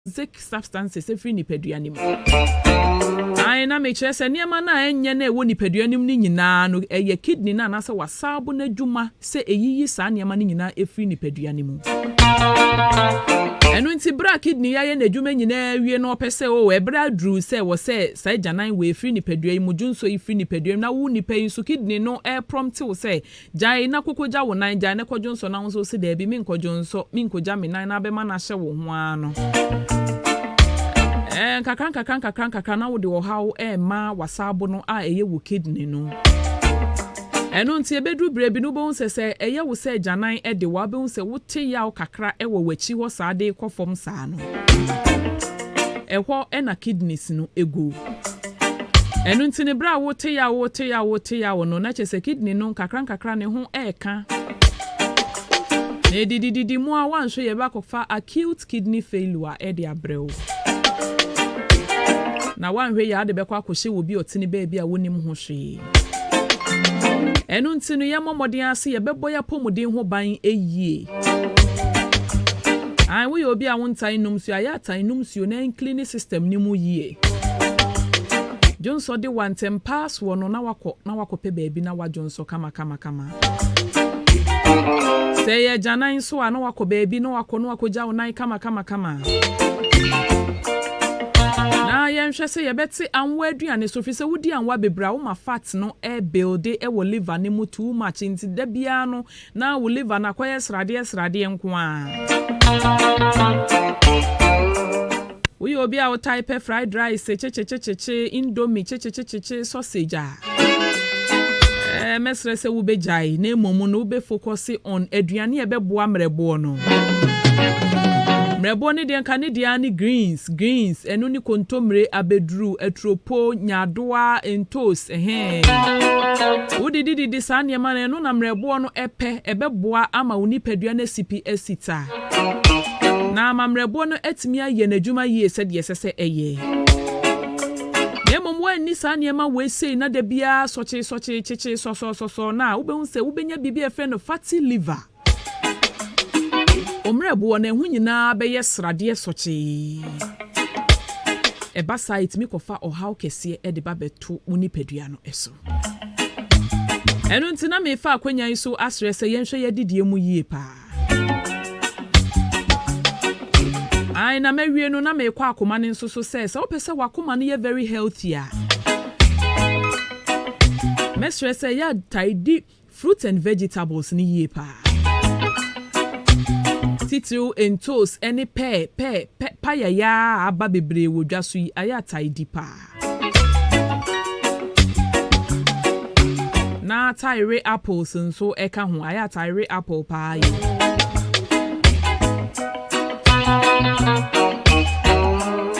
toxic substances every nipadua nim. Ai na me chere se niema na enye na ewo nipadua nim ni nyina no eye kidney na anase wasabo na dwuma se eyiyi sa niema ni nyina every nipadua nim. Enu nti bra kidney ya ye na dwuma nyina wie na opese o ebra dru se wo se sa janan we free nipadua mu junso ifri nipadua na wu nipa yi so kidney no prompt wo se jai na kokoja wo nan jai na kodwonso na wo so se da bi min kodwonso min koja me nan na be ma na hye wo ho ano. Kakran na wo de wo hawo ma wasabo no a eye wo kidney no. Eno nti ebedru brebi no bo se eye wo se janan de wa be se wo te ya kakra wo wachi ho sa de kofom sa no. Eho na kidneys no ego. Eno nti ne bra wo te ya no na che se kidney no kakra ne ho ka. Ne didi mu a wan so ye ba kofa acute kidney failure de abreu. Na wan hwe ya de be kwa kohye wo bi otini ba bi a wonim ho hwe. Enu ntinu ya momodin ase ye bebo ya pomodin ho ban eyie. Ai we obi a wontai numsu aya tai numsu na cleaning system ni mu yie. Jonso de wantem pass wo no na wako pe ba bi na wa jonso kama. Say ye janan so a na wako ba bi na wako ja wonan kama. Na yenhwe se ye beti anwa aduane so fi se wudi anwa bebra wo ma fat no build wo liver ne mu too much nti da bia no na wo liver na kwaye srade nko a we obi a type fried rice che indomie che sausage mesre se wo be jai na emomu no be focus on aduane e be boa mrebo no. Mrebo ni den Canadian ni greens enu ni kontomre abedru etropo nyadoa entos Udidi sa niema na enu na mrebo no ebeboa ama unipadua na sipi esita. Na ama mrebo no etimi aye na dwuma yie sede sese eye. Nemom ni sa niema we sei na da bia soche so na ubehun se ubenya bibia friend fatty liver. Omrebo na hu nyina be yesrade soche eba site mi kofa ohaw kese e de ba beto unipadua no eso enu ntina me fa akwanya iso asrese yenhwe yedidie mu yie pa ai na mewie no na me kwa akoma ne nso so se opese wakoma no ye very healthy a mesrese ya tidy fruits and vegetables ni yie pa Titu entos any paya ya aba bebre wodwa so yi aya tidy pa. Na tire apples nso eka ho aya tire apple pa yi.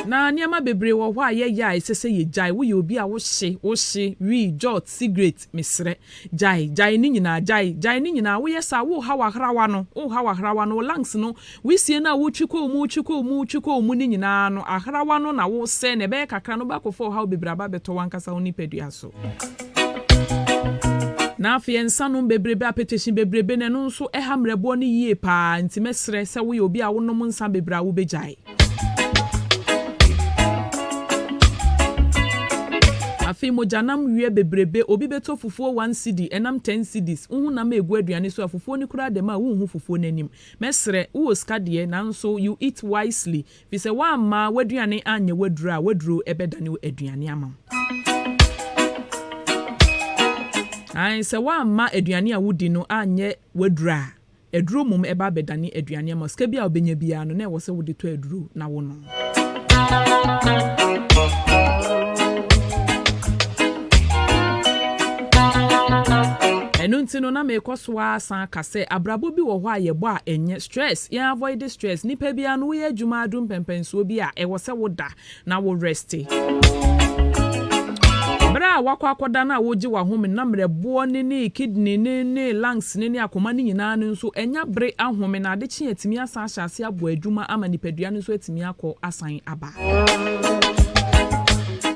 Na niama bebre wo hwa ye sese ye jai wo ye obi a wo hye we jot cigarette misre jai ni nyina jai ni nyina wo yesa wo hawahrawa no lungs no we sie na wo twiko mu ni nyina no ahrawa no na wo se ne be kakra no ba kofo ha bebre aba beto wankasa oni padua so na afie nsanu bebrebe apetition bebrebe ne no nso ehamrebo ne yie pa ntimesre se wo ye obi a wo no nsa bebre a wo bejai afi mojanam wie bebrebe obi beto fufuo 1 cedi enam 10 cedis uhu na ma egu aduane so afufuo ni kura de ma uhu fufuo nanim mesre wo skade na nso you eat wisely fi se wa ma waduane anye waduro ebedane aduane ama ai se wa ma aduane a wudi no anye wadura eduro mum eba bedane aduane ama ska bia obenya bia no na wo se wudi to eduro na wo no Enunti no na me kwoswa san kase abrabo bi wo ho ayebo a enye stress ya avoid the stress nipa bia no ye adwuma adum pempenso bi a ewo se woda na wo rest bra wakwa akoda na woji wa home na mrebo ne kidney ne lungs ne akoma ne nyina no nso enya bre ahome na ade chi atimi asan hyase abo adwuma ama nipadua no nso atimi akọ asan aba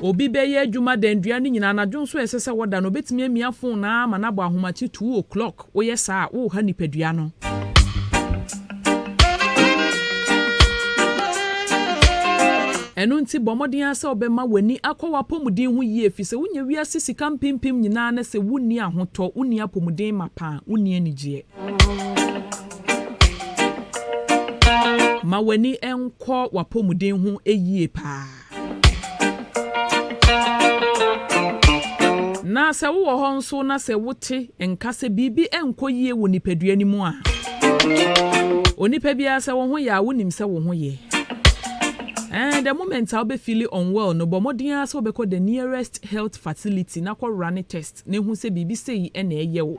obi be ye adwuma dandua ne nyina na dwonso esese woda no betimi amia phone na ama na bo ahomachi 2 o'clock wo yesa wo ha nipadua no eno nti bomodin asa obema wani akwa apomudin ho yie fi se wonya wiase sika mpimpim nyina na se wonni ahoto wonni apomudin mapa wonni anigye ma wani enko wapomudin ho eyie pa na se wo ho nso na se wote enkase bibi enko yie wo nipadua ni mu a onipa bia se wo ho ya wonim se wo ho ye and the moment I'll be feeling unwell no bomodin so be call the nearest health facility na ko run test ne hu se bibi sei e na eye wo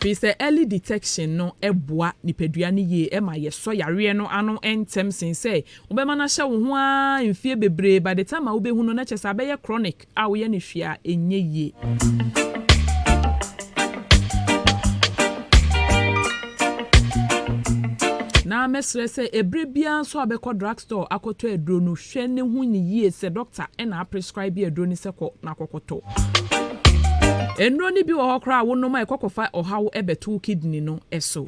Pise early detection no eboa nipadua ne ye e ma ye so yare no ano entem sin say obema na hye wo ho a mfie bebre by the time a wo be hu no na chesa be ye chronic a wo ye ne hwia enye ye na mesre say ebre bia so abekọ drugstore akoto edro no hwe ne hu ni ye se doctor e na prescribe edro ni seko na kokoto enro ni bi wo hokra wo no ma ekokofa ohawo ebeto kidney no eso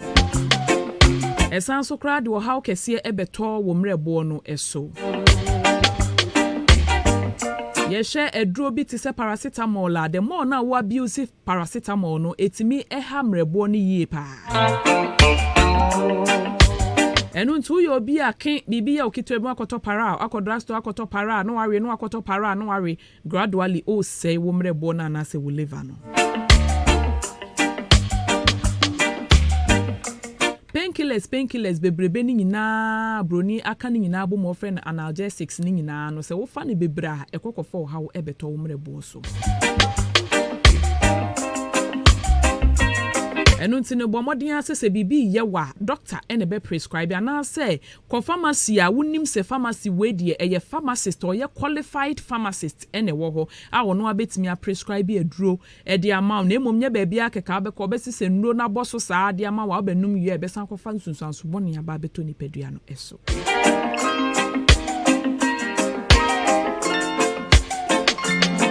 esan so kra de ohawo kese ebeto wo mrebo no eso yehwe edro bi ti se paracetamol la de more na wo abuse paracetamol no etimi eha mrebo no yie pa enu ntu yo bi akin bibi ya okito emu akoto para akodrasto akoto para no ware no akoto para no ware gradually o say wo mrebo na na se wo liver no painkillers bebrebe ni nyina broni aka ni nyina abo mo friend analgesics ni nyina no se wo fa ne bebra ekokofo ha wo ebeto wo mrebo so enu ntine bomodin asese bibi ye wa doctor ene be prescribe ana say ko pharmacy a wonim se pharmacy we de eye pharmacist or ye qualified pharmacist ene wo ho a wono abetimi a prescribe eduro e de amount na emom nya ba bia keka be ko be sese nro na boso saa de ama wa benum ye be san ko fa nsunsanso bone aba beto ni padua no eso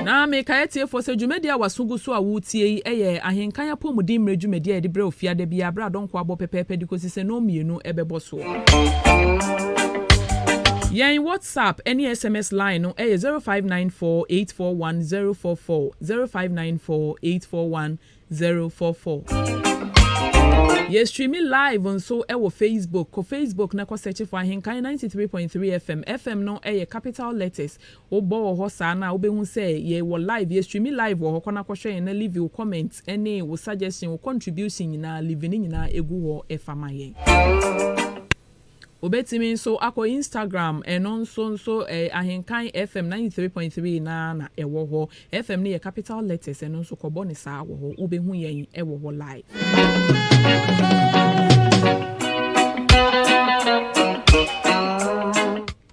na me kaetie for se dwumedia wasugu so a wutie eye ahenkan apomudin mre dwumedia de bre ofia de bia bra donko abo pepepe de kosise no mienu ebebo so yen WhatsApp any SMS line no 0594841044 0594841044 yes streaming live on so ewo Facebook na ko search for Ahenkan 93.3 FM no capital letters obo ho sa na obehu say ye wo live yes streaming live wo ko na ko hwe na leave your comments any wo suggestion wo contribution na leave ni na egu wo efama yen obetimi so ako Instagram nso Ahenkan FM 93.3 na ewo ho FM ni capital letters nso ko boni sa wo ho obehu yen ewo ho live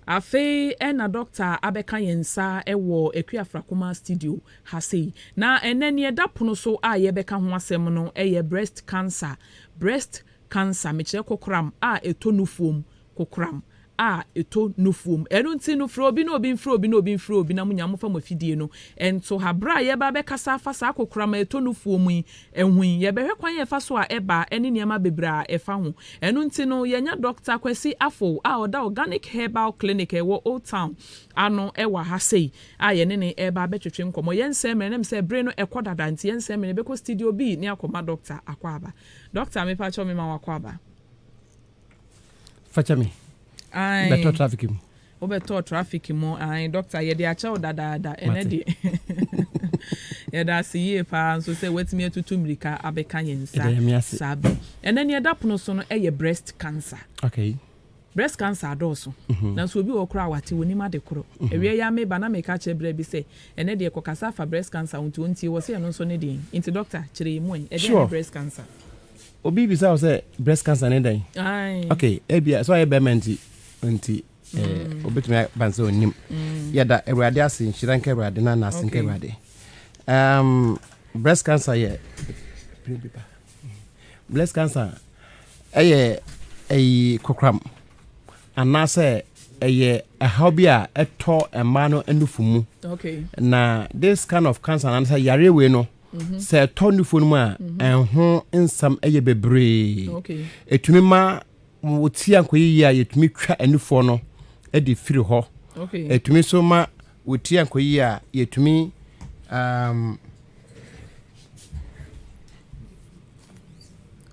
afe ena doctor abeka yensa ewo Ekuafrakoma studio hase na enene edapono so a yebeka ho asem no breast cancer meche kokram a etonufuom kokram a eto nufuom enu nti no fro obi na obi mfro obi na obi mfro obi na munya mofa mafidie no ento habra ye ba be kasa fa sa kokram eto nufuom yi ehun ye be hwekwan ye fa so a eba ene niam bebra efa ho enu nti no yenya doctor Kwesi Afo a oda organic herbal clinic ewo Old Town ano ewa ha sei a ye ne eba be twetwe nkomo yense mere nem se bre no ekodada nti yense mere be ko studio bi ni akoma doctor akwaba doctor me pa cho me ma wakwaba fachami beto traffic mu obeto traffic mu ai doctor ye de acha odada ene de ye da siye pa so say wetimi atutu mrika abeka yensa sabe ene ne da pono so no breast cancer okay breast cancer adoso na so obi okra wate woni ma de koro ewie ya me bana me ka che bra bi say ene de kokasa fa breast cancer unti wo say no so ne de inti doctor kire mu e de breast cancer obi bi say breast cancer ne den okay ebia so be menti nti obetumi banse onim yada ewrade asin shiranka ewrade na asin ka ewrade breast cancer breast cancer kokram anase a hobby a eto emano endufumu okay na this kind of cancer anase yare we no se to ndufumu a enho nsam bebre okay etumi ma wotia nkoyi a yetumi twa anufo no e di firi ho okay etumi so ma wotia nkoyi a yetumi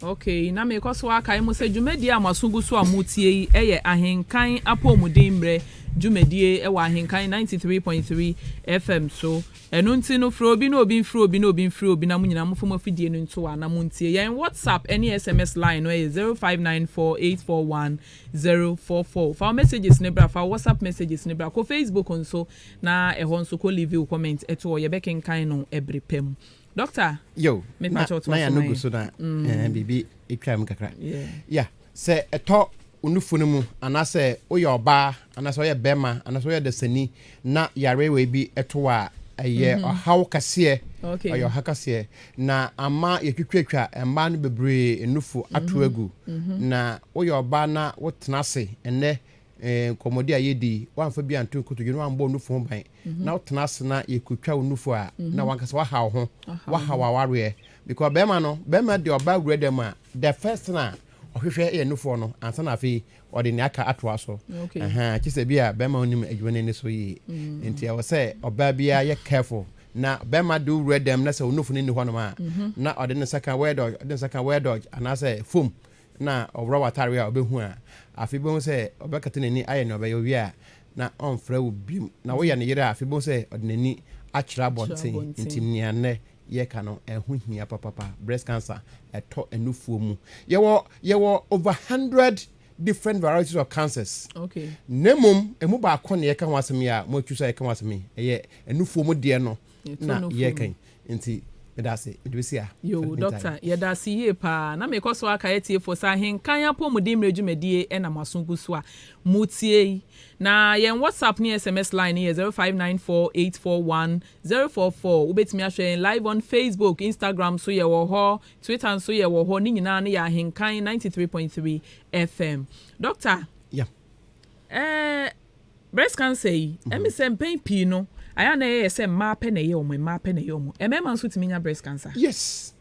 okay na me koso aka mo se dwumadi a masungu so amutie yi eye ahenkan apomudimbre dwumadi e wa ahenkan 93.3 FM so eno nti no fro obi na obi mfro obi na obi mfro obi na munyina mfo mafidie no nto ana muntie yen WhatsApp any SMS line no 0594841044 for messages ne bra for WhatsApp messages ne bra ko Facebook onso na ehon so ko leave comment eto ye bekenkan no ebrepem. Doctor, yo, na ya no guso na bibi etwa mu kakra. Yeah, se eto unufu mu anase oye oba anase oye bema anase oye desani na yare we bi eto a eye ohaw kase oye hakase na ama yetwetwa emba no bebre enufu ato agu na oye oba na wotnase ene komodi ayedi wanfa bi anto kotogi no ambo nufu ho ban na wotnase na yekutwa unufu a na wankasa wahaw ho wahaw aware because bema de oba gredem a the first na ohwehwe ye nufu no ansa na afi ode ne aka atwa so kise bia bema onim adwene ne so yi enti I say oba bia ye careful na bema do redem na se nufu ne ni ho no ma na ode ne second word and I say foam na obra watare a obehu a afi bo se obekata nani aye no be yowi a na onfra wo bim na wo ye ne yere afi bo se ode nani akira bonten intimnia ne ye ka no ehu hia papa breast cancer eto enufuo mu ye wo over 100 different varieties of cancers okay nemum emu ba akọ ne ye ka ho asem ya mo atwusa ye ka ho asem ye enufuo mu de no na ye kan nti medase edwesia yo doctor yedasi ye pa na me koso aka etie for sa Ahenkan apomudin mredwumadie ena masungu so a mutie na yen WhatsApp ni SMS line here 0594841044 ubetimi ahwe live on Facebook, Instagram so ye wo ho, Twitter so ye wo ho ni nyina na ya Ahenkan 93.3 FM. Doctor, yeah. Breast cancer emi sempen pi no aya na ye se ma pe na ye omo emema nso timinya breast cancer. Yes.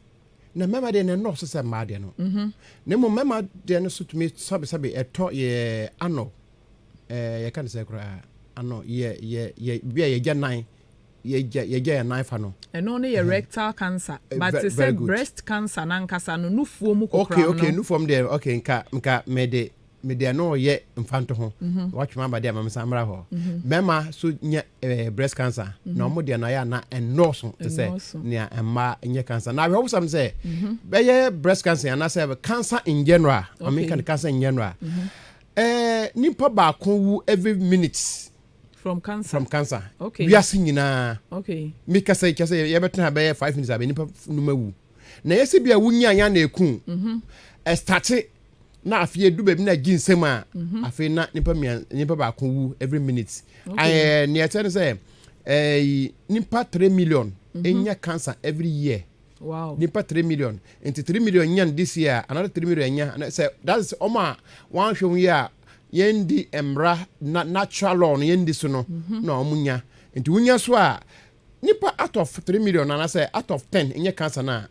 Na mema de no so se ma de no. Ne mo mema de no so tumi sabe eto ye ano ye kan se kra ano ye bia ye gyan ye nine fa no. Eno ne ye rectal cancer but it say breast cancer na nkasa no nufuo mu kokra no. Okay nufuo de okay nka me no ye mfanto ho watch ma ba de amam samra ho bema so nya breast cancer na mo de na ya na enoso te say nia emma nya cancer na we hope some say be ye breast cancer na say cancer in general American cancer in general nipa ba kon wu every minute from cancer okay we are nyina okay me kasa ye betena be 5 minutes abe nipa numawu na yesi bia wunya anya na ekun start na afie du bebi na ginsem a afie na nipa ba kon wu every minute ne yete say nipa 3 million enya cancer every year. Wow. Nipa 3 million into 3 million nyan this year another 3 million nya say that's oma one hwe year yendi emra natural law yendi so no na omunya into wunya so a nipa out of 3 million and I say out of 10 enya cancer na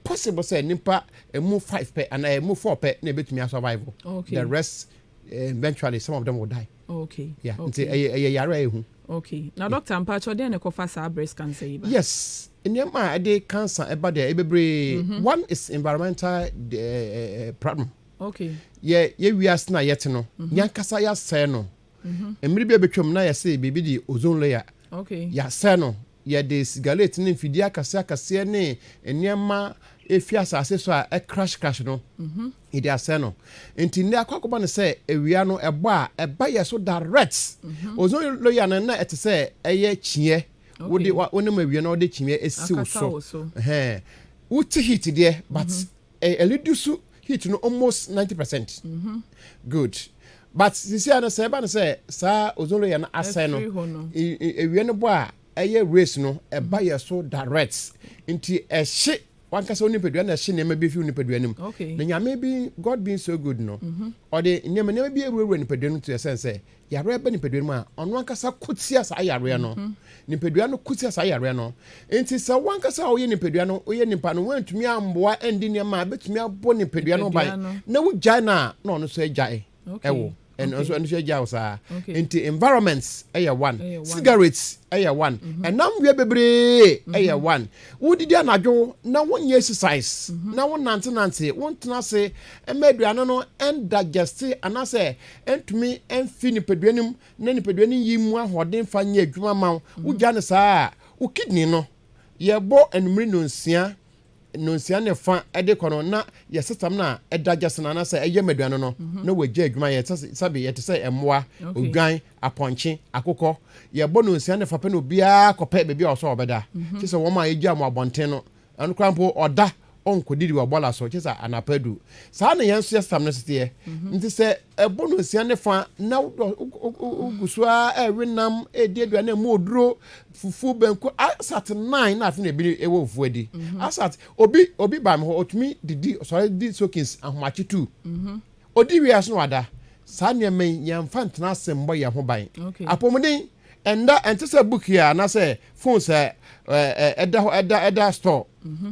possible say nipa emu 5 pe and emu 4 pe na betumi survive. Okay. The rest eventually some of them will die. Okay. Yeah. Okay. Yara ehu. Okay. Now doctor Ampacho dey na kofa sa breast cancer iba. Yes. In the ade cancer eba there ebebre one is environmental problem. Okay. Ye wiase na yete no nyankasa ya se no emiri bi betwam na ya se bibi di ozone layer. Okay. Ya se no ye de cigarette ne mfidi akase ne enema efi asase so a crash no ide ase no enti ne akwakoba ne se ewia no eba ye so direct ozone layer na ete se eye chie wode woni mawie na wode chie esi wo so wuti heat there but a reduce heat no almost 90%. Good. But this year na say ba na say sa ozone layer na ase no ewie no bo a eye race no eba ye so direct nti ehye one kasa oni pedua na hye nema bi fi oni pedua nim na nyame bi God being so good no or the nema bi ewuwe ni pedua no to sense yare ba ni pedua mu a ono ankasa kutia sa yare no ni pedua no kutia sa yare no enti sa one kasa oye ni pedua no oye nipa no wantumi amboa endi nema betumi abo ni pedua no ban na wo gya na ono so gyae ewo and also and share jausa into environments one cigarettes one and now we bebre one wo didi anajo na won exercise na won nante won tena se emeduano no and digest anase entumi enfini peduanim na ni peduanim yimu ahoden fa nya adwuma ma wo gya ne saa wo kidney no ye bo enumri no nsia ne fa ede kono na ye system na digest na na say eye meduano no na wagya adwuma ye sabe ye te say emmoa odwan aponche akokọ ye bo no nsia ne fa pe no bia kope be bia oso obeda ti say wo ma ye gya mo abonten no anu krampo oda onkodidi wa bola so ti say anapadu sa na ye system no site nti say ebo no nsia ne fa na ugusua ewinam edi aduane mu oduro fufu benko asat 9 na afi na bi ewo fufu edi asat obi ba me ho otumi didi so di sokins ahomachi 2 odi wi aso wada sa ne men yamfa ntena sembo ye ho ban apomuden enda entese book here na say phone say eda store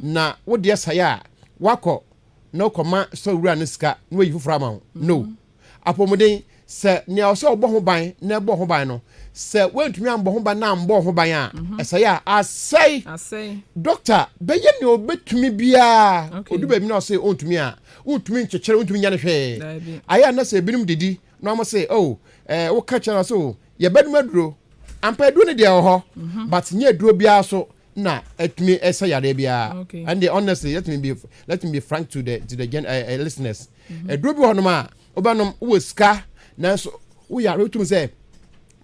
na wo de saya wako no koma so wura ne sika no yi fufura ma no apomuden se ne oso obo ho ban na ebo ho ban no se wentumi ambo ho ban na ambo ho ban a esaya asai doctor beye ne obetumi bia odu ba mi na say ontumi a ontumi nchekere ontumi nya ne hwe aya na se binim didi no am say wo ka chara so ye bedum aduro ampa aduro ne de ho but nya aduro bia so na etumi esayare bia and honestly let me be frank to the listeners aduro bi hono ma obanom wo ska na so wo yare otum say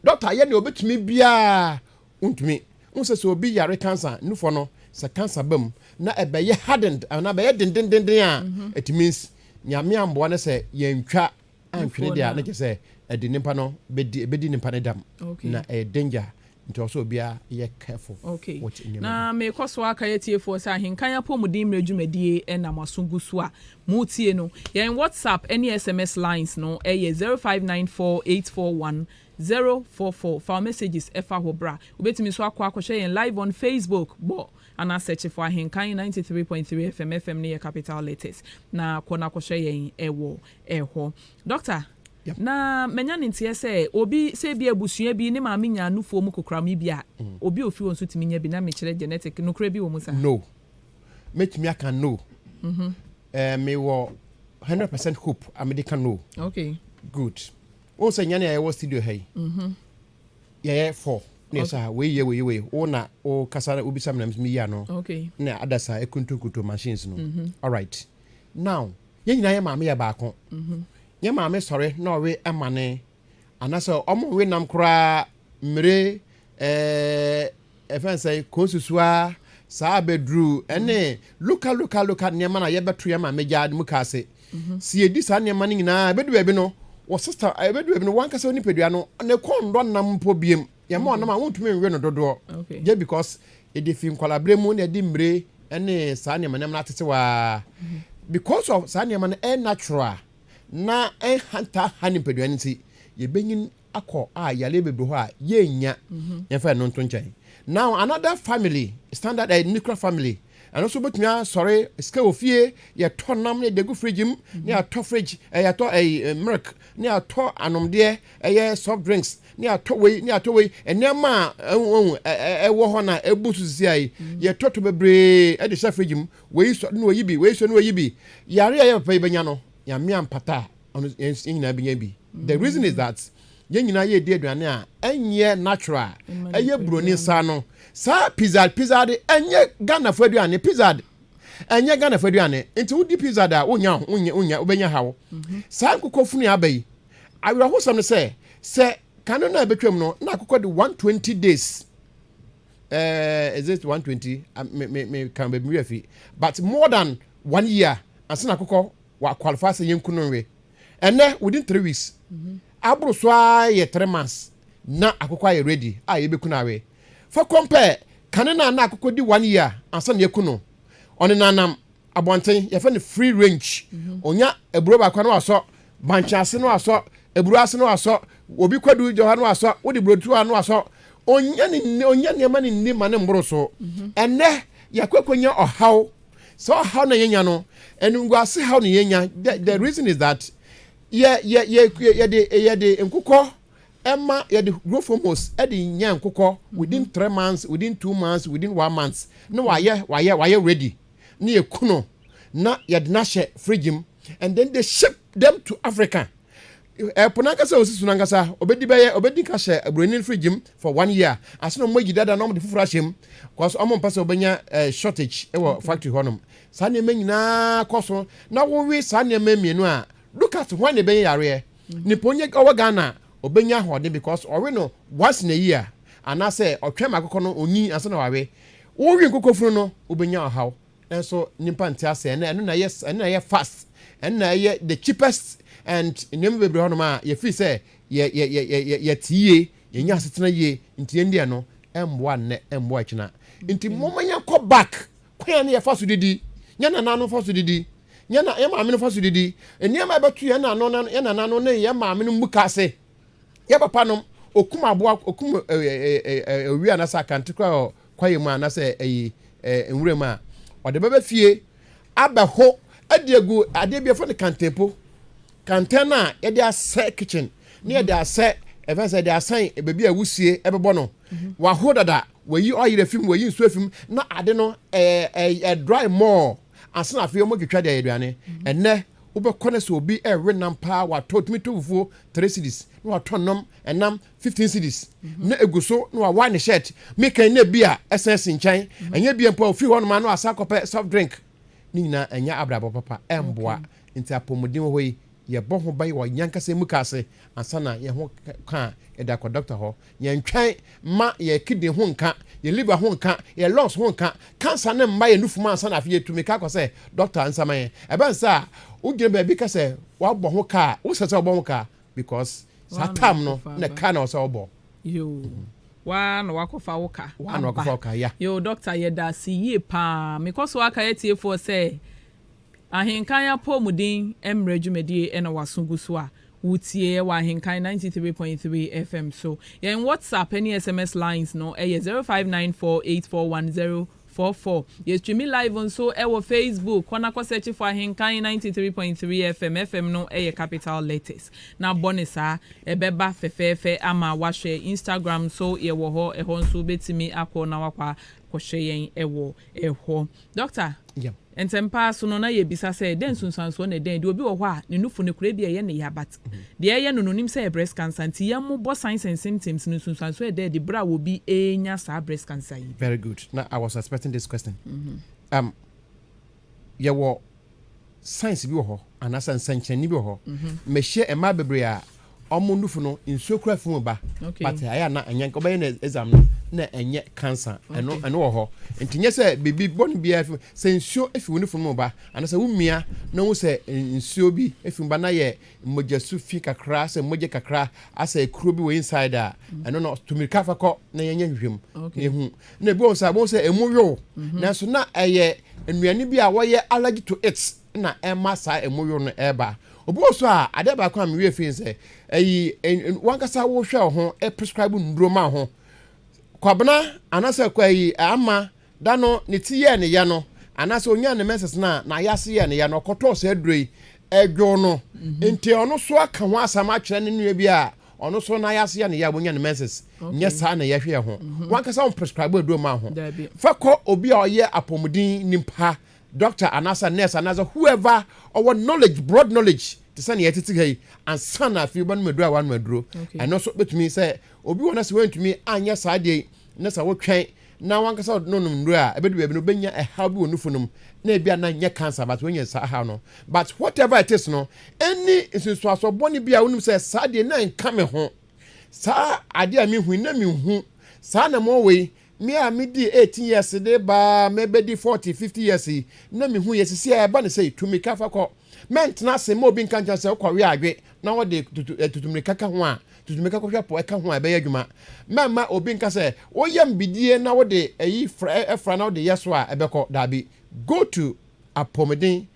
doctor ye ne obetumi bia untumi unse so obi yare cancer nufo no se cancer bam na ebeye hardened na beye dindindindin a it means nyame ambo na se yentwa antwene dia na ke se edi nimpa no bedi nimpa ne dam na danger nti also bia ye careful na me kwaso aka yetie fo sa Ahenkan apomudin mredwumadie enam asungusu a mutie no yen WhatsApp any SMS lines no 0594841044 for messages efa hobra obetimi so akwa yen live on Facebook bo ana search for Ahenkan 93.3 FM near capital letters na kona yen ewo eho doctor. Yep. Na menya ntie se obi se bi abusua bi ne ma menya nufuo mu kokram bi a obi ofi won so timinya bi na me kire genetic no kra bi wo mu sa no make me can know me wo 100% hope American no okay good o se nya na e wo studio hey yeah 4 ne sa we o na o kasa obi sam na mi ya no okay na adasa ekuntukuto machines no all right now ye nyina ye ma me ya ba ko nye maame sore na owe amane anasa omo we nam kura mre efense konsusua saa bedru ene local nyema na ye beto ya maame gya mu kase si edi saa nyema ni nyina bedu bebi no wo sister bedu bebi no wankasa oni pedua no ne kondo nam mpo biem ye ma onam wontumi nwe no dodo je because e dey fin kwalabre mu na di mre ene saa nyema na tete wa because of saa nyema na natural na hanta hani peduani ti ye benyin akọ yale bebro ho a ye nya ye fa no ntonchen now another family standard nuclear family and also betumi sorry ska ofie ye tonam ne degu fridge mu ne ato fridge ye to milk ne ato anomde ye soft drinks ne ato we enema wo ho na ebusu sisi ye toto bebre e de fridge mu we so no yibi yare ye pa ibenya no ya mi ampata on nyina binya bi the reason is that ye nyina ye die aduane a enye natural eye broni sa no sa pizza de enye Ghana fo aduane pizza enye Ghana fo aduane enti wudi pizza da wonya obenya hawo sa nkokọ funu abai awira ho sam say kanu na betwam no na akokọ de 120 days is it 120 me can be me but more than 1 year asina akokọ wa qualify say yenkunonwe ene within 3 weeks abro so ye 3 months na akokọ ye ready ye bekuna we for compare kanena na akokọ di 1 year ansa na yekuno on nanam abonten ye fa ne free range onya eburo ba kwa no aso banchase no aso eburo ase no aso obi kwadu joha no aso wo de brotu no aso onya ne ma ne ma ne mboro so enne yakwakonya ohaw so how na yenya no enu ase how na yenya the reason is that de nkukọ Emma ye the growth hormones e de nya nkukọ within 3 months within 2 months within 1 month no why ready na ye kuno na ye de na she frigim and then they ship them to Africa ponanka se osisu nankasa obedi ka she abronin frigim for 1 year aso mo gidada no mo de fufura shem cause omo mpase obenya shortage e wo factory honum sa na menyina koso na wo wi sa na memienu a look at when they be yare ni ponye owa Ghana obenya hode because ori no once in a year and I say otwem akoko no onyi ase na wawe wo wi nkokofuru no obenya ohaw enso nimpa ntia ase na eno na yes eno na ye fast eno na ye the cheapest and nemu bebre hono ma ye fi say ye tie ye nya setena ye ntie ndie no emboa ne emboa kina nti momanya ko back kwan ye faso didi nya na nanu faso didi nya na ye maame no faso didi eniema betu ye na nanu ne ye maame no muka ase ye papa no okum aboa okum wi anasa kantikwa kwaye mu anasa enwure mu a ode bebe fie abaho adiegu ade bia fo ne kantempo kantena ye dia se kitchen ne ye dia se even say dia san bebi awusie ebebo no wa hodada wayi oyire film wayi nsu film na ade no dry more asena afie mo twetwa dia aduane enne ubekone so obi renam pa wa totumi tofuo 3 cedis no wa tonnom enam 15 cedis na eguso no wa wine shirt mekan na bia essence nkyɛn anya bia mpa ofi hɔ no ma no asakɔpɛ soft drink ni nyina anya abrabo papa emboa nti apomodin ho yi ye bo ho bai wa nyankase mukase ansana ye ho ka eda ko doctor ho ye ntwan ma ye kidney ho nka ye liver ho nka ye lungs ho nka cancer ne mba ye nufuma ansana afi ye tumi ka ko say doctor ansama ye eba nsa ugire ba bi ka say wa bo ho ka wo sese bo ho ka because satam no na ka na so bo yo wa no wakofa wo ka wa no wakofa ka ya yo doctor ye da si ye pa because wa ka ye tie for say Ahenkan ya pomudin emre dwumedie ena wasungu so a wutie wa Ahenkan 93.3 FM so yen WhatsApp any SMS lines no 0594841044 yes streaming live on so e wo Facebook kona ko search for Ahenkan 93.3 FM no capital letters na bonisa ebeba fefefe ama wa share Instagram so ye wo ho nso betimi akọ na wakwa ko share yen ewo eho doctor yeah entempa so no na ye bisa say den sunsanso na den de obi wo ho a ne nufu ne kura bi ye ne yabat de ye no nonim say breast cancer nti ye mo bo signs and symptoms no sunsanso e de bra wo bi enya sa breast cancer yi. Very good. Now I was expecting this question. Ye wo science bi wo ho anasa nsankyeni bi wo ho me hye ema bebre a omo nufu no insokura fu ba but aya na anyanka obaye na exam no na enye cancer eno wo ho ntinye se bibi boni bia se nsuo efi nufu no ba anasa wumia na wo se nsuo bi efi ba na ye mojasu fi kakra se moje kakra asa ekuro bi wo inside a eno no tumika fakọ na yenye hwem ehu na bi wo sa emu yo na so na eye enuane bi a wo ye allergic to it na ema sa emu yo no eba oboso a ade ba kwa me we say wankasa wo hwe ho prescribe nduro ma ho kwabena anasa kwa ama dano ne tiye ne ya no anasa onya ne menses na yase ye ne ya no koto so adroi edwo no enti ono so aka ho asama kyerɛ ne nua bi a ono so na yase ye ne ya bonya ne menses nye sa na ye hwe ho wankasa on prescribe nduro ma ho fakọ obi a oye apomudin nimpa doctor anasa nurse anasa whoever our knowledge broad knowledge to send ye titi hey and son afi ban medro wan medro and no so betumi say obi wona se wantumi anya saa de na sa wo twen na wankasa no ndro a ebedu be no benya e how bi wonufunum na e bia na nye cancer but when you say how no but whatever it is no any insuso boni bia wonum say saa de na nka me ho saa ade a me hu na me hu saa na mo we me a me di 18 years de ba me be di 40 50 years na me hu yesisi e ba ne say to me ka fa ko mentna se mo bi nkan se ko we adwe na wo de tutumrika ka ho a tutumrika ko hwepo e ka ho a be yadwuma mama obi nka se wo yam bidie na wo de efra na wo de yeso a e be ko dabi go to apomeden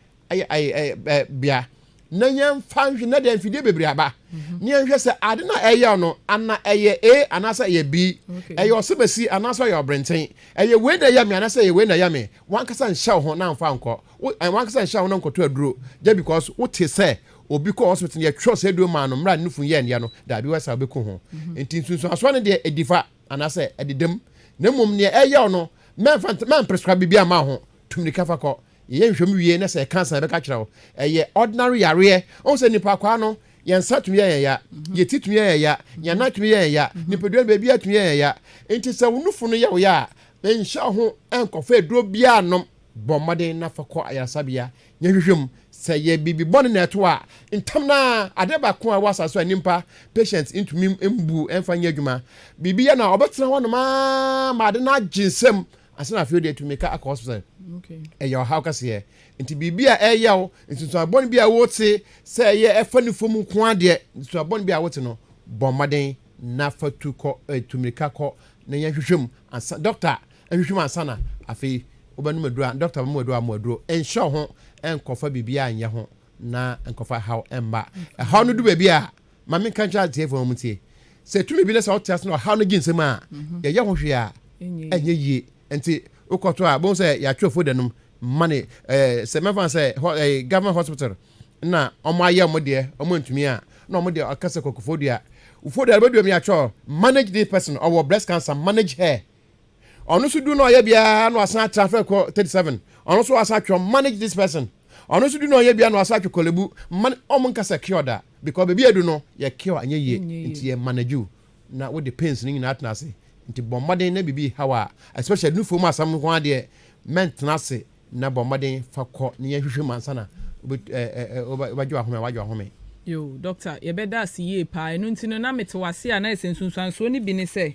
bia na yɛn fa nhwe na de mfidie bebre aba ne yɛn hwɛ sɛ ade na ɛyɛ no ana ɛyɛ A anasa ɛyɛ B ɛyɛ ɔsebesi anasa ɛyɛ ɔbrenten ɛyɛ we na yɛ me anasa ɛyɛ we na yɛ me wankasa nhyɛ ho na mfa nkɔ wankasa nhyɛ ho na nkɔto aduro just because wote sɛ obi kɔ hospital yɛ twɔ sɛ do ma no mra nufu yɛ ndia no da bi wasa obɛko ho enti nsunsu aso ne de edifa anasa ɛdedem na mum ne ɛyɛ no man prescribe bibia ma ho tumika fa kɔ yɛn hwɛm wie na sɛ cancer bɛka kyerɛ wo ɛyɛ ordinary yare on sɛ nipa kwa no yɛn sa tumi yɛ ya yɛ titumi yɛ ya yɛn na tumi yɛ ya nipa duan baabi atumi yɛ ya enti sɛ wonufu no yɛ wo ya enhyɛ ho enkɔfa eduro bia nom bɔmmɔden na fa kɔ ayasabea yɛn hwehwɛm sɛ yɛ bibi bɔne na ɛto a ntam na ade ba ko a wasa so animpa patient ntumi mbu emfa nya adwuma bibi ya na ɔbɛtena hɔ no ma ade na agyensɛm asena afio de tumi ka akɔ hospital ɛyɛ how ka sɛ nti bibia ɛyɛ wo nsunsu abɔne bia wote sɛ ɛyɛ ɛfa ne fom ko ade nsunsu abɔne bia wote no bɔmmɔden na fa tu kɔ tumika kɔ na yɛn hwehwɛm ansa doctor hwehwɛm ansa na afei obanu madura doctor mu aduro enhwɛ ho enkɔfa bibia anyɛ ho na enkɔfa how emba how no du bibia ma me kan cha tie fo mu tie sɛ tumi bi na sɛ ɔte ase no how no ginsem a yɛyɛ ho hwe a enye yie enti ukoto a bon sɛ ya twofo danum mane sɛ mefa sɛ government hospital na omo aye omo de omo ntumi a na omo de akase kokofodua ufodua bedu mi atwo manage this person or breast cancer manage her ono so du no ye bia no asan transfer ko 37 ono so asa atwo manage this person ono so du no ye bia no asa atwo kolebu man omo nkasa kioda because baby edu no ye kio anye ye nti ye manage you na with the pains ni na atna ase nti bommaden na bibi hawa especially nu fom asam ho ade maintenance na bommaden fa kɔ ne yɛhwehwɛ mansana obadwo ahome yo doctor ye beda asiye pa enu ntino na metewase a na esensunsuanso ni bi ne sɛ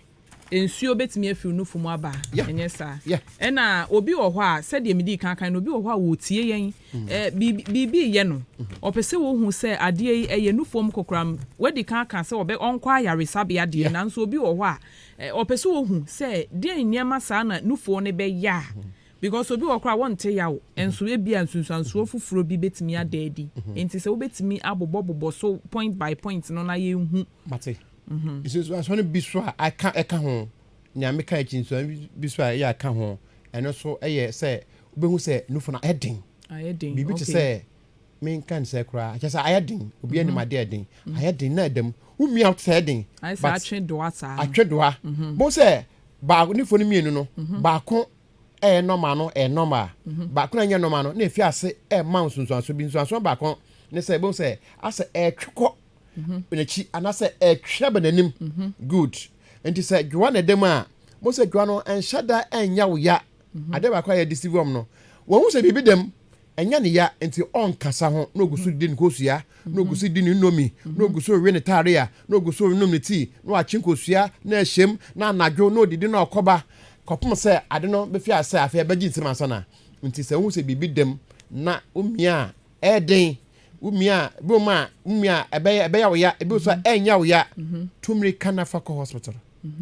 ensuo betimi afi nu fom aba enye sa ɛna obi wɔ hɔ a sɛ de medi kankan no obi wɔ hɔ a wotie yɛn bibi yɛ no opese wo hu sɛ ade yi ɛyɛ nu fom kokram wadi kankan sɛ obe onkɔ ayaresabea de na nso obi wɔ hɔ a opese wo hu sɛ de nneɛma saa na nufo ne bɛ ya because obi wɔ kora wonte yawo enso ebia nsunsuanso fufuro bi betimi adaadi enti sɛ wo betimi abobɔ so point by point no na yɛ hu mate isu aso ne biswa aka ho nyame ka echi nso biswa ya aka ho eno so ɛyɛ sɛ obehu sɛ nufo na ɛden bibi te sɛ men kan sɛ kora kyɛ sɛ ayɛden obi anim ade ɛden ayɛden na adam umi out sɛ ɛden but atwedoa bo sɛ ba nufo no mienu no ba ko normal no normal ba ko na nya normal no na efi ase ma nsunsuanso bi nsunsuanso ba ko ne sɛ bo sɛ ase twekɔ benachi anase twɛ benanim good enti sɛ dwa na dem a mo sɛ dwa no enhyada enya wo ya ade ba kwa ya deceive no wo hu sɛ bibi dem enya ne ya enti on kasa ho na ogusu di ne kosua na ogusu di ne nomi na ogusu we ne tare a na ogusu nom ne ti na wa chinkosua na ehyem na anadwo na odidi na okoba kopum sɛ ade no be fi ase afa be gintim asana enti sɛ hu sɛ bibi dem na umia eden umia boma umia ebe ya wo ya ebe so enya wo ya tumri kana fa ko hospital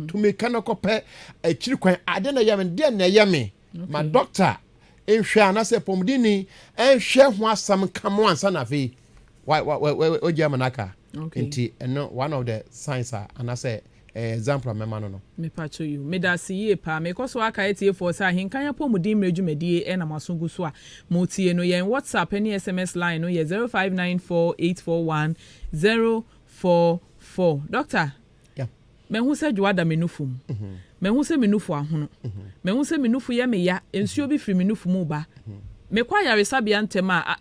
tumri kana ko pe akiri kwan ade na yame de na yame ma doctor enhwe anase pomdini enhwe ho asam kamo ansa na fe o jama naka enti eno one of the signs are anase example mema no me pacho you me da siye pa me ko so aka etie for say Ahenkan ya pomudin mredwumadie e na masungu so a motie no yen WhatsApp any SMS line no ye 0594841044 doctor me hu se dwada menufum me hu se menufu ahono me hu se menufu ye me ya ensuo bi firi menufu mu ba me kwa yaresabea ntema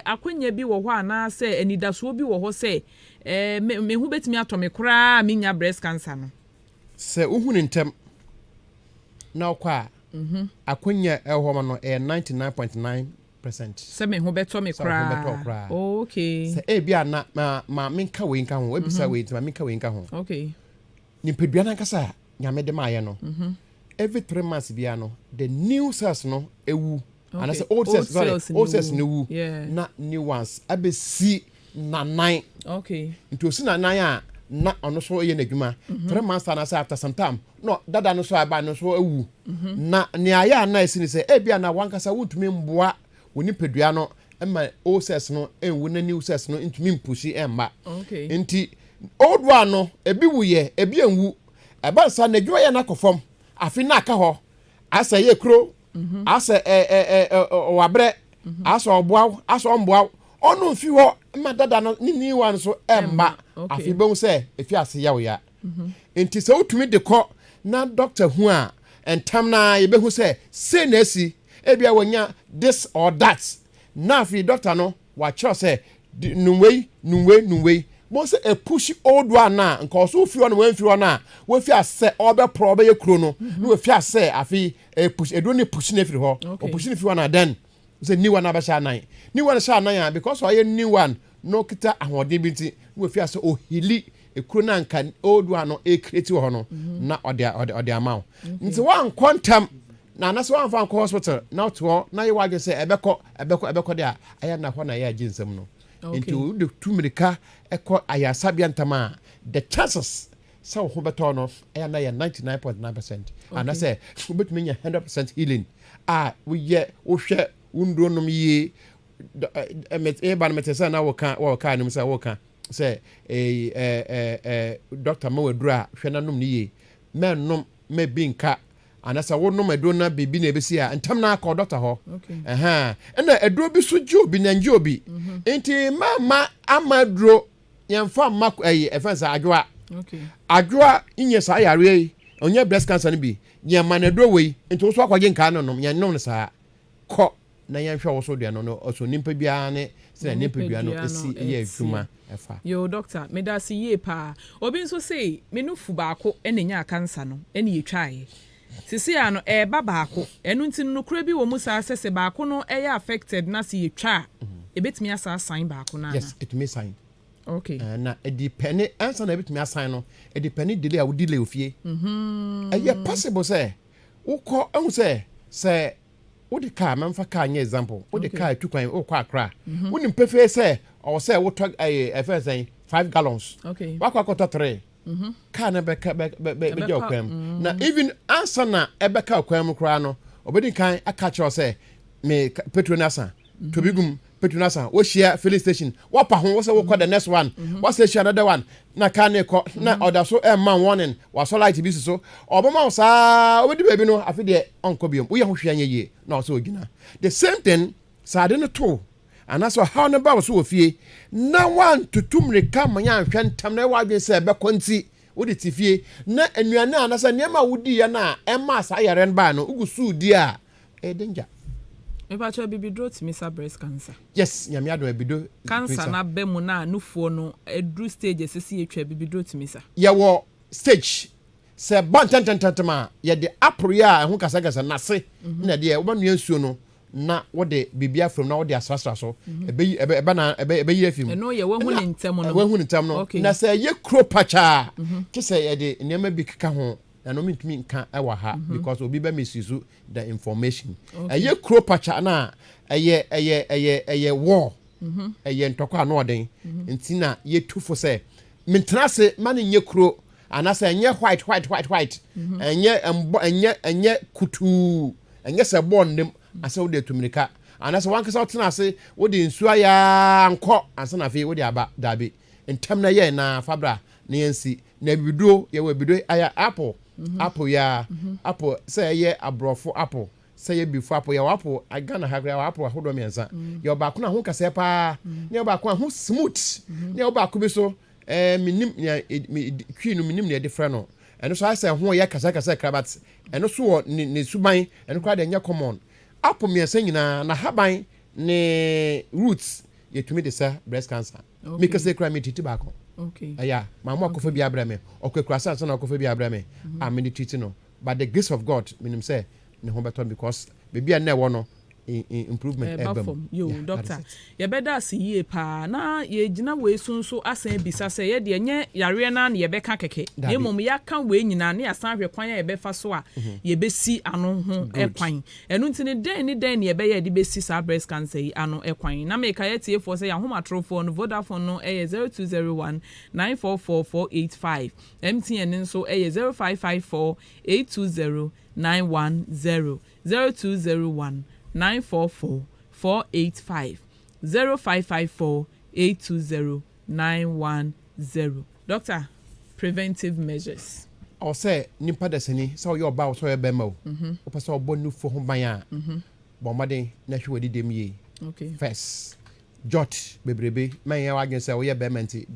akwanya bi wo ho ana se anidaso bi wo ho se me hu betimi atome kra menya breast cancer no se uhunu ntem na kwa akwanya ho ma no 99.9% se me hu betome kra okay se bia na ma menka we nka ho ebisa we ntima menka we nka ho okay ni pedua na kasa nyame de ma ye no every 3 months bia no the new cells no ewu and I say old cells no na new ones abesi na 9 okay into si na 9 a na ono so ye n'adwuma 3 months na say after some time no dada no so aba no so awu na ne aya na esi ni say e bia na wankasa wutumi mboa woni pedua no ema o ses no enwu na new ses no ntumi mpushi emma enti old one no ebi wuye ebi enwu eba sa na dwo ye na kofom afi na aka ho asa ye kro asa wabre asa oboa asa omboa onu mfi ho ma dada no ni one so emma afi bon se efi ase yawo ya enti se utumi de ko na doctor hu a entam na ye behu se na esi ebia wonya this or that na afi doctor no wa cho se numwei mo se e push old one na nka so fi one wan fi one na wo fi ase obe pro be ye kro no no fi ase afi e push e do ne push na fi ho o push ne fi one na then say new one aba sha nan new one sha nan because o ye new one no kita ahode binti wo fi ase o hili e kro na nka old one no e create ho no na ode amount nti one quantum na na so one fan hospital now to na ye wage say ebeko de aya na ho na ye aginsem no into the tumirika eko ayasabia ntama the chances so ho beto no aya na ye 99.9% and I say obetumi nya 100% healing we ye wo hwe undro nom ye ban metesa na wo kan nim say wo kan say doctor ma wadura hwe na nom ni ye men nom me binka anasa wo nom edo na bibi na ebesi a ntam na akọ doctor ho na edo bi so jo bi na njo bi enti mama amadro yemfa ma efensa adwoa adwoa inye sa yare onye breast cancer ni bi yemma na edo we enti so akwaje nka no nom yenom ne sa ko na yemhwe wo so de no oso nimpa bia ne se nimpa bia no esi ye adwuma efa yo doctor me da si ye pa obi nso say menufu baako enenya cancer no ene yetwae sisi ano baako enu nti no kura bi wo mu sa sese baako no affected na si yetwa ebetimi asa sign baako na yes it may sign okay na depend answer na ebetimi assign no depend delay a wo delay ofie possible say ukọ ehun say wo de car memfa car nya example wo de car tukwan wo kwa akra wo nim pefe say o say wo tog first say 5 gallons okay wakwa kota 3 kana be jokwam na even answer na ebeka kwam kra no obedi kan aka cho say me petronasa to bigum petronasa wo share filling station wapa ho wo say wo the next one wo say share another one na kan ko na order so man warning wa so light bi so obama wo sa obedi baby no afi de onko biom wo ye ho hwe anya ye na so ogina the same thing sade no to anaso how na ba so ofie na wan tutumre kama nya hwe ntam na wadwe se be konti wodi tifie na anuane anasa niam wodi ya na ema sa yare ba no ugusu di a danger ebacho bibidro timisa breast cancer yes nyame ado bido cancer na be mu na nufuo no edru stage sesi etwa bibidro timisa ye wo stage se bantantantantama ye de aproya ho kasagasa nase na de wo banu ansuo no na wode bibia from na wode asrasra so ebe na ebe yire film no ye wahu ni ntem no wahu ni ntem no na se ye kro pacha ke se ye de niam bi keka ho na no mitumi nka ewa ha because obi be misuse the information ye kro pacha na eye war eye ntokwa no oden ntina ye tufo se mentrase mane nye kro anasa enye white enye kutu enye se bondem asa wo de tumirika anasa wankasa wotena ase wo de nsu aya nko ansa na fe wo de aba dabe entam na ye na fabra na yensi na bibido ye we bido aya apple ya apple say ye abrofo apple say ye bifo apple ya apple agana hagra apple ahodo miensa ye ba ko na ho kase pa ne ba ko ho smooth ne ba ko bi so minim kwinu minim ne different no eno so asa ho ye kasa krabat eno so ne suban eno kwa de nya common apple miensa nyina na haban ne roots yetumi de sa breast cancer make say cry me titi ba ko okay aya mama akofa bi abrame okekura sansa na akofa bi abrame am me titi no but the grace of God meaning say ne ho beton because baby na wo no improvement yo doctor ye beda se yie pa na ye gina we sunso asan bisa se ye de nye yare na ye beka keke ye mom ya kan we nyina na asan hwe kwan ye befa so a ye besi ano ho ekwan enu ntini den ye be ye de besi sa breast cancer yi ano ekwan na me ka ye tie for se ya homa trofo no Vodafone no 0201 944485 MTN nso 0554 820 910 0201 944-485 0554-820-910. Doctor, preventive measures. I'll say nipa deseni so your bow so bema. Opasa obonu for ho ban a. Bomade na hwe di dem ye. Okay. First, jot bebrebe man ya wagen say we bema nti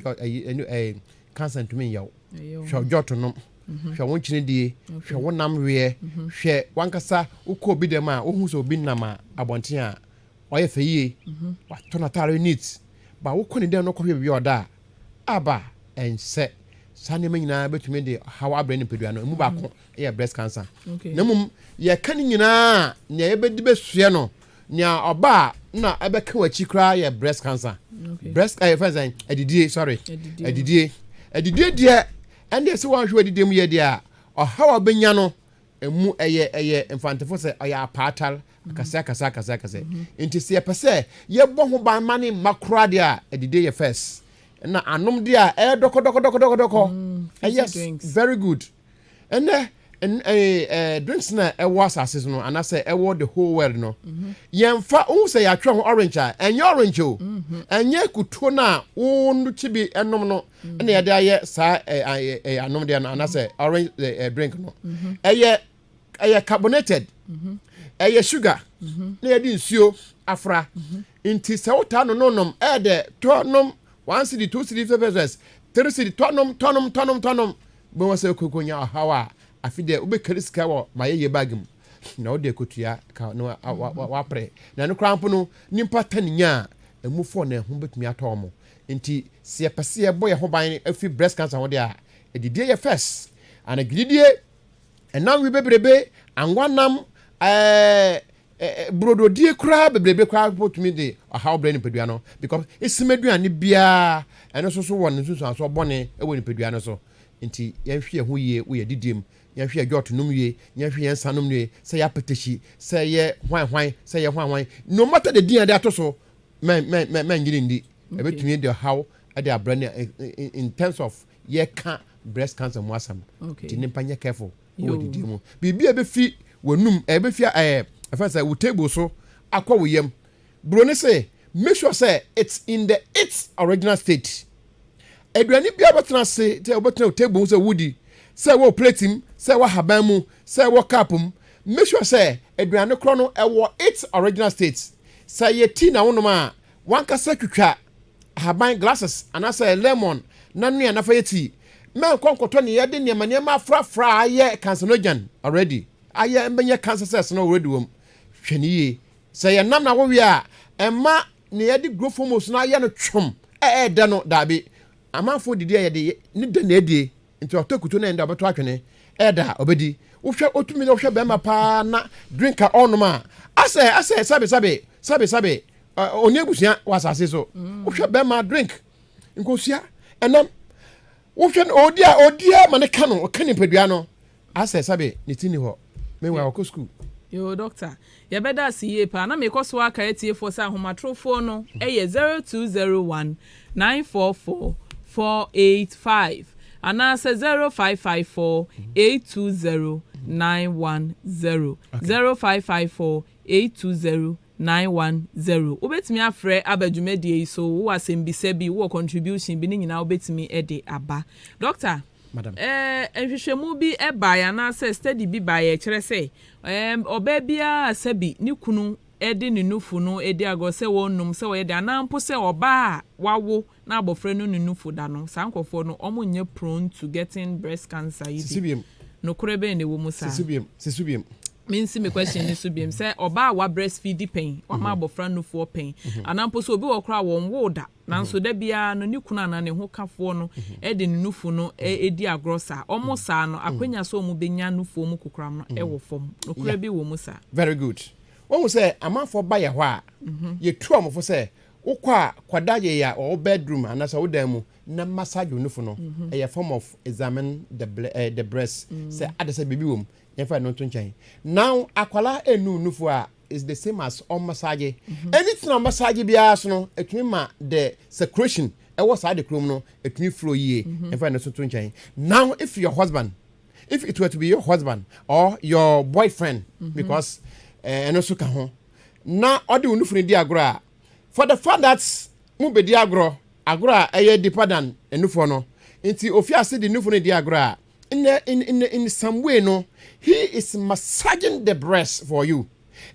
cancer to me yaw. Sho jot no. Hwe won chine die, hwe won nam we, hwe wankasa ukọ bi dem a ohun so bi nam a abonten a oye feyie. Wa tonatare neat. Ba wokọ ne dem no kọ hwe bi oda aba ense sane nyina betumi de hawa abrani pedua no emu ba ko breast cancer. Na mum ye kan nyina na ye bedi besue no nya oba na ebeka wachi kra ye breast cancer. Breast first edidie sorry. Edidie die and they say one should dem ye dia or how abenya no emu eye infantefo say oya patal kasa enti se pese ye bo ho ban mane makra dia edide ye first na anom dia doko yes very good and drinks na was asses no and I say the whole world no yemfa who say ya twa orange and your orange o and ye kuto na wonu chibi enom no na ye da sa anom dia na say orange drink no eye carbonated eye sugar na ye di nsuo afra inti se wota no nom de to nom 1 cedi 2 cedi 5 pesos 3 cedi tonom bo wa se kokonya hawa afide ube kariska wo maye bagim na ode kotua ka no wa pre na no krampo no nimpa tanya emufo na ho betumi atomo nti se pese ye boye ho ban afi breast cancer ho de a edidie ye first ana gididie enam wi bebrebe angwanam brododie kra bebrebe kra potumi de how brain pedua no because esimeduane bia eno so won nsusu aso bone ewo ni pedua no so nti yehwe ho yie wo ye didim yehwe jot num yie yehwe yensa num yie say ya peteshi say ye hwan say ye hwan no matter the dia de atoso men ngirindi ebetumi de how ade abrane in terms of ye can breast cancer mo asam ti nimpa nye careful wo didim bibia be fi wonum be fi first we table so akwa wo yam bro ne say make sure say it's in its original state eduani bia betena se te obetena table so woody say wo plate him say wo haban mu say wo cup him make sure say eduani kro no e its original state say ye tea na wonom a wanka sa twitwa haban glasses and say lemon na nua na fa ye tea men konkoto ne ye de ne ma afrafra aye carcinogen already aye embenye cancer cells no already wom hwaniye say ye nam na wo wi a emma ne ye de growth hormones na aye no twom de no dabi amanfo didi ye ni de na edie nti otokuto na enda obeto atwene da obedi wo hwe otumi na wo hwe bema pa na drinker onum a ase sabe onyebusia wasase so wo hwe bema drink nkosia enam wo hwe odia mane ka no okani padua no ase sabe ni tini ho mewa wako school yo doctor ye beda siye pa na mekoso aka etie for sa homatrofo no 0201 944 485 and answer 0554 820 910 0554 820 910 obetimi afre abadwumedie so wo asembisa bi wo contribution bi ni nyina obetimi ede aba doctor madam ehwehwemu bi eba ya na say study bi ba ya kire say oba bia asabi ni kunu ede ne nufu no ede agose wonum se wo ede anampo se oba wawo na abofre no nufu da no sankofo no omunye prone to getting breast cancer yi no kurebe ne wo musa sisubiem means me question is subiem say oba wa breastfeed pain o ma abofra nufu pain anampo so obi wo kra won woda nanso da bia no ni kunu na ne ho kafo no ede ne nufu no edi agrosa omo sa no akwanya so omo benya nufu mu kokram no e wo fom no kurebe wo musa very good When we say a man for buy a wa, you trauma for say, Oka, Quadaye or bedroom, and as I would demo, na massage uniform, a form of examine the breast, say, I say baby room, if I not to change. Now, Aquala and Nufua is the same as on massage. Anything on massage be asked, no, a crema the secretion, I was at the criminal, a new flow ye, if I not to change. Now, if your husband, if it were to be your husband or your boyfriend, because and also come home. Now, all the Unufri diagra for the fact that Mube diagro, agra a deeper than a nufono. Into Ofia said the Nufri diagra in some way, no, he is massaging the breast for you.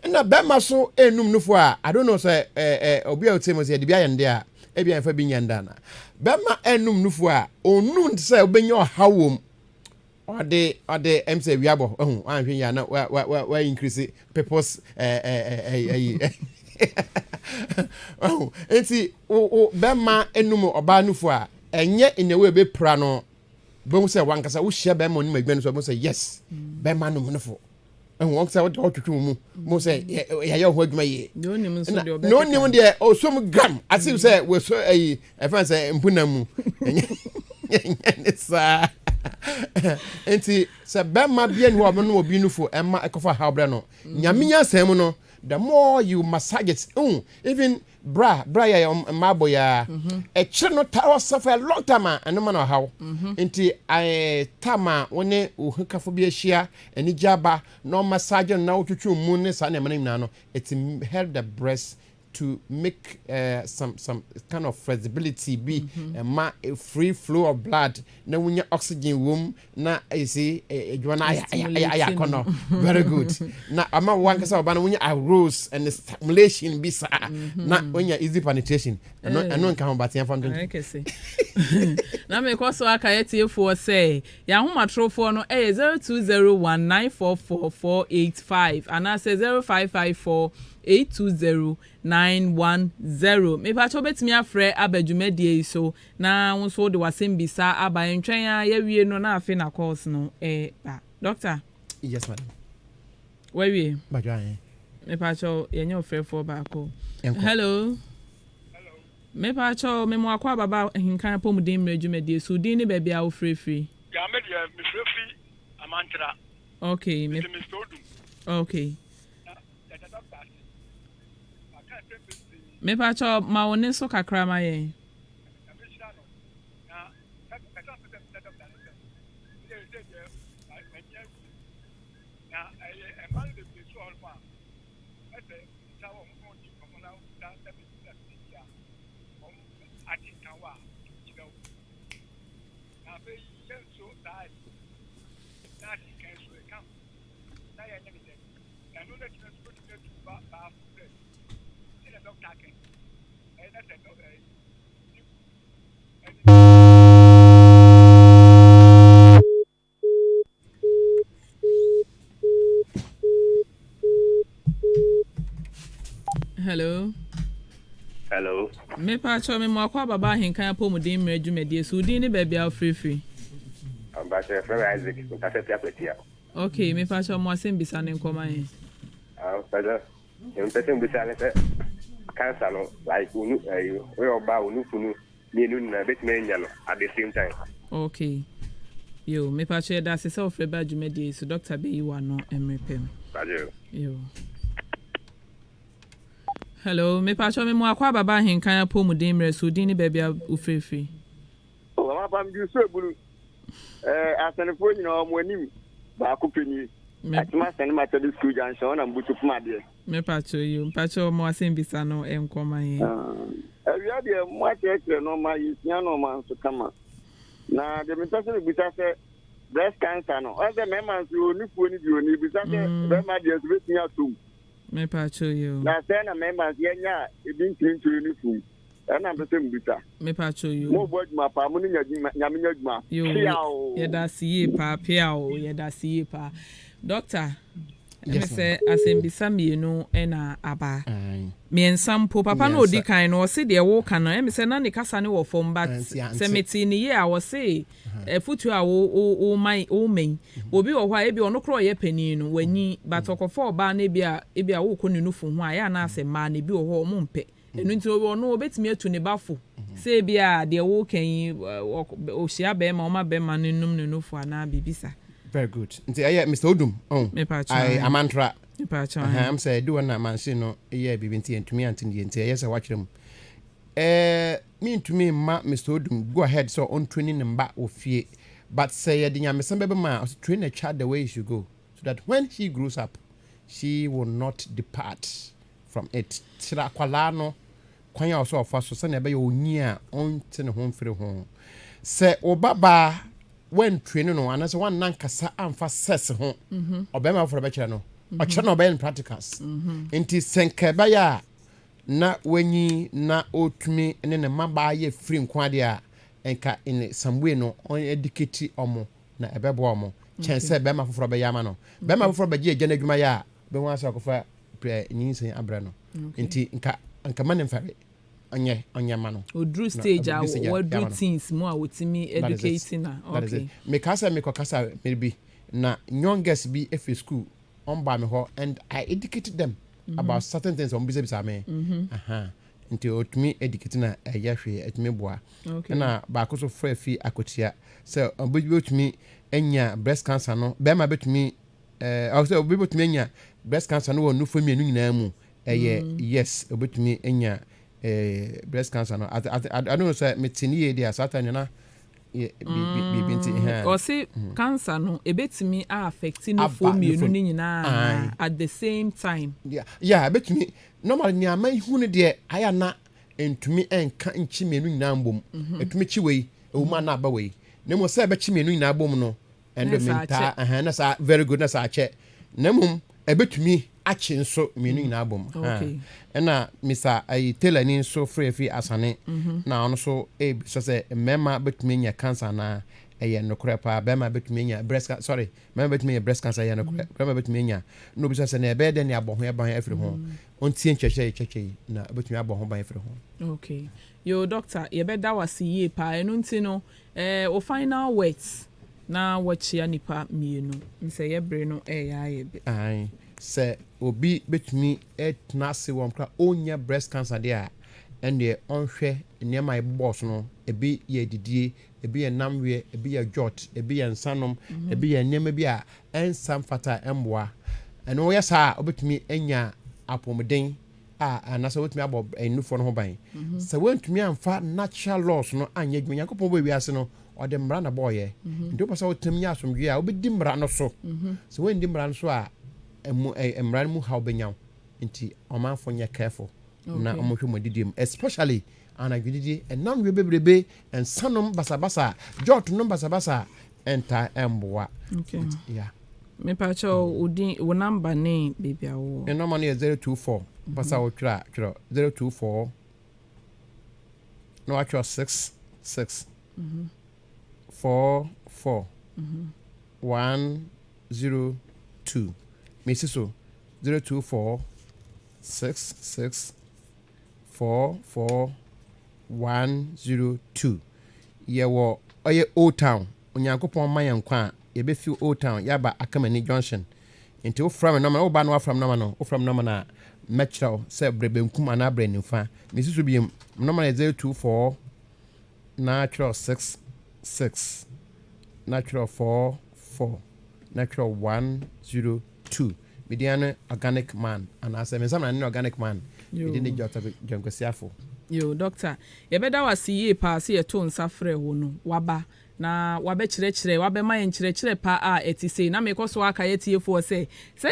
And the Bema so a num nufwa, I don't know, say, Obia Timos, the Bian there, Ebia for being Yandana. Bema and num nufwa, or noon say, Ben your home. Or the MC Viabo. Oh, I'm here now. Where increase it? People's oh, and see, Bema enumo obanufua, and yet in a way be prano. Bom say one casa, who share Bema on my ben, so say yes, Bema no monofo. And once I want to do mo say, yeah, hold my no name there, or some gum. As you say, we're so a fancy and punamu. It's enti se bema bia ni woman wo beautiful emma ekofa hawbrano nyaminya semuno the more you massage it even bra ya mabo ya e kire no tawo suffer a long time and no man how enti tama woni uhukafo bi ahia ani jaba no massage na wotwetwe mu ne sa na manim na no it help the breast to make some kind of flexibility be a free flow of blood na wunya oxygen room na see ya kono very good na ama wan kasa oba na wunya arose and the stimulation be sa na wunya easy penetration no nka ho batia fa ndo na me kwaso aka yetiefo say ya homatrofo no 0201944485 ana say 0554 820910 me pa cho betimi afre abadwumadie so na wonso de wasembisa aba entwen ya yawie no na afi na course no doctor. Yes madam. Wawie badwan me pa cho yenye ofrefo ba ko. Hello me pa cho me mo akwa baba Ahenkan pomuden mradwumadie so din ne ba bia wo frefri ya me de me frefri amantra. Okay me okay me pa cho ma woni so kakra ma yen Hello. Me pa cho me mo akwa baba Ahenkan pomuden mradwumadie so din ne ba bia frefri. But friend Isaac, I said Piapetia. Okay, me pa cho mo asembisa ne nkoma yen. Father, you person beside cancer no like unu we oba unu funu me nu na betime nya no at the same time. Okay. Yo, me pa cho da se se ofre ba dwumadie so doctor be you no emrepem. Father. Yo. Hello, me pa cho me mo akwa baba Ahenkan pomuden mre so din ne ba bia ufrefri. Oh, ma pam ju so bulu. Asanefo nyina mo anim ba akopeni. Atma sene ma tedi school junction na mbutu kuma de. Me pa cho you, pa cho mo asembisa no enkoma yen. Awia de mo acheche no ma yisia no ma so kama. Na de me tase bisa se breast cancer no. O se me man so onifu ni bi oni bisa se be ma de so betia atum. Me pa cho you. Na se na me man yenya ebi ntintu onifu. Na mbese mbita me pa cho you mo boduma pa mo nya nyadwuma ye da siye pa pia o ye da siye pa doctor Yes, say asembisa mienu na aba. Miensampo papa no odi kan no se de wo kan no say na ne kasa ne wo fom but se meti ni ye a wo se futu a wo main obi wo hwa e bi ono kro ye panin no wani but okofo oba na e bia wo ko ne nufu ho a ya na ase ma na bi wo ho mo mpe enu nti obi ono obetimi atu ne bafo se bia de wo kan o hia be ma o ma be ma ne num ne nufu ana bibisa. Very good. Nti Mr. Odum. I amantra. I'm say do na man say no bibi nti entumi antindi nti yes I watch them. Me to me ma Mr. Odum go ahead so on training mba ofie but say ye dinya mesem bebe ma train a child the way he should go so that when he grows up she will not depart from it. Tira kwala no kwan ya so ofa so se na be ye onyi a on te ne ho mfiri ho. Se obaba when training no and so one nankasa amfa ses ho obema for be kire no o kire no be in practicals enti senke ba ya na wenyi na otumi ne ne maba ye free nkwade a enka in some way no on educate omo na ebebo omo chense be ma foforo be yama no be ma foforo be je agya na dwuma ya be wan asa kofa nyinsen abra no enti nka man mfare onye mano odru stage a wadu teens mo a wotimi educating na okay me kasa maybe na youngest be if school on ba me ho and I educated them about certain things on bisa me nti otumi educating na yahwe etumi boa na ba ko so fra fi akotia so obetumi enya breast cancer no be ma betumi also obetumi enya breast cancer no wonu fo mienu nyina mu yes obetumi enya breast cancer no I don't know say metini dey asata na bibinti o see cancer no ebetimi affect no fo mienu ni nyina at the same time yeah ebetimi normal ni ama ihu ne de aya na entumi enka nchi mienu nyina mbom etumi chiwei ewuma na aba wei nemo say be chi mienu nyina bom no endo menta na sa very good na sa che nemo ebetumi achi nso mienu nyina bom na misa ai tell ni so free asane na ono so so say mema betumi nya cancer na eye no krepa bema betumi nya breast cancer sorry mema betumi nya breast cancer eye no krepa bema betumi nya no bisa say na ebe de ne aboho e ban afiri ho ontie nchechechechei na betumi aboho ban afiri ho. Okay yo doctor ye be da wasi ye pa enu nti no o final words na wachia nipa mienu nse ye bre no ya ye be ai se obi betumi etna se wonka onya breast cancer dia ende onhwe niema boss no ebi ye didie ebi ye namwe ebi ye jot ebi ye nsanom ebi ye niema bi a ensam fata emboa eno yesa obetumi enya apomden anasa wetumi abo enufo no ho ban se wentumi amfa natural laws no anya dwuma yakopon bo wiase no ode mra na boye ndo pasa wetumi asomdwe a obedi mra no so se wendi mra no so a emran mu how benyaw nti omanfo nya careful na omohwe modidim especially anagwididi enam we bebrebe ensanom basabasa jot no basabasa enta emboa yeah me pacho udi wo number ne baby awo e number ne 024 basa wo twa 024 no actual 66 44 102 Mrs. So 024 66 44 102 yewo oye Old Town onyankopon mayankwa ye be fi Old Town yaba Akamani Junction enti wo from no wo ba no from no wo from no na metro se brebenkum ana breninfa Mrs. So biem no 024 natural 66 natural 44 natural 102 median organic man and as a an organic man within the Jonkwesiafo. Yo doctor ye beda wasi ye pa se ye to nsafre ho no waba na wabe chire wabe ma ye chire pa a etise na me koso aka ye tiefo se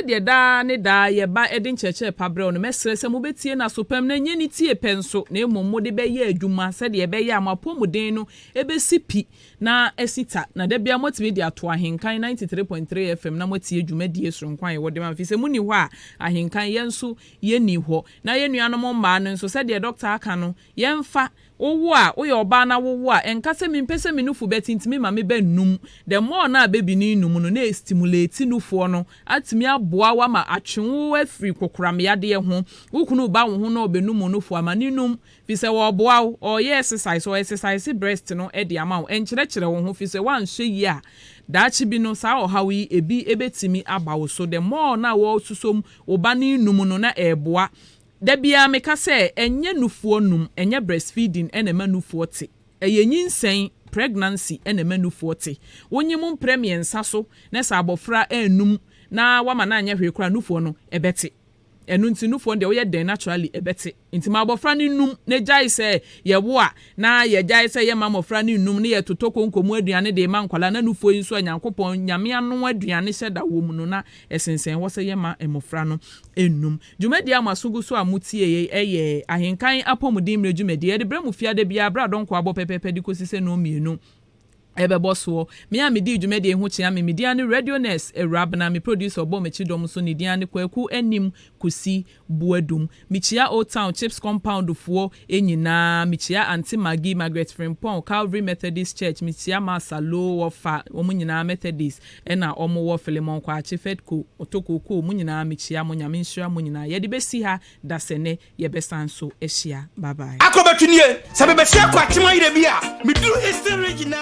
de da ne da ye ba edin chire pa bre no mesre se mo betie na sopam na nye ni tie penso na emommo de be ye adwuma se de be ye amapomuden no ebe sipi na esita na de bia motimi de ato Ahenkan 93.3 FM na motie adwuma die so nkwan ye wode ma fi se muni ho a Ahenkan ye nso ye ni ho na ye nuanom ma no nso se de doctor aka no ye mfa owo a oye oba na wowo a enka se me mpese me nufu betintimi ma me ba num the more na baby ni num no na stimulate nufu no atimi aboa wa ma atwenwo afiri kokram yade ho wukunu ba wo ho na obenum nufu ama ni num fi se wo boa o ye exercise breast no e de ama wo enkyerechire wo ho fi se wan hwe yi a dachi bi no sa ohawi ebi ebetimi aba wo so the more na wo susom oba ni num no na eboa da bia meka se enye nufuo num enye breastfeeding ene ma nufuo te eye nyinsen pregnancy ene ma nufuo te wonyim premier nsa so na sa abofra enum na wama na anya hwekura nufuo no ebete enu nti nufuo de woye den naturally ebete nti ma abofra ni num na jai se ye wo a na ye jai se ye ma abofra ni num ne ye totoko nkomu aduane de ma nkwala na nufuo yi so anyankopon nyame anu aduane hyeda wo mu no na esensen wo se ye ma emofra no enum dwumadi amasogu so amutie ye ahenkan apomudin mre dwumadi ye de bremu fiade bia bra donko abo pepepe di kosise no mienu ebeboso me a me di dwumadi hu chia me media ne radio ness erabna me producer obo me chidom so ne dia ne kwaku anim kusi buadum me chia Old Town Chips Compound fuo enyina me chia Auntie Maggie Margaret Frimpong Calvary Methodist Church me chia Masalo wofa omunyina Methodist ena omo wo Filemon kwa Chifetko otokoko omunyina me chia monyame nhyira munyina ye de besi ha dasene ye besanso ehia bye bye akobatunie sabe besia kwa tima ire bia me duru Eastern region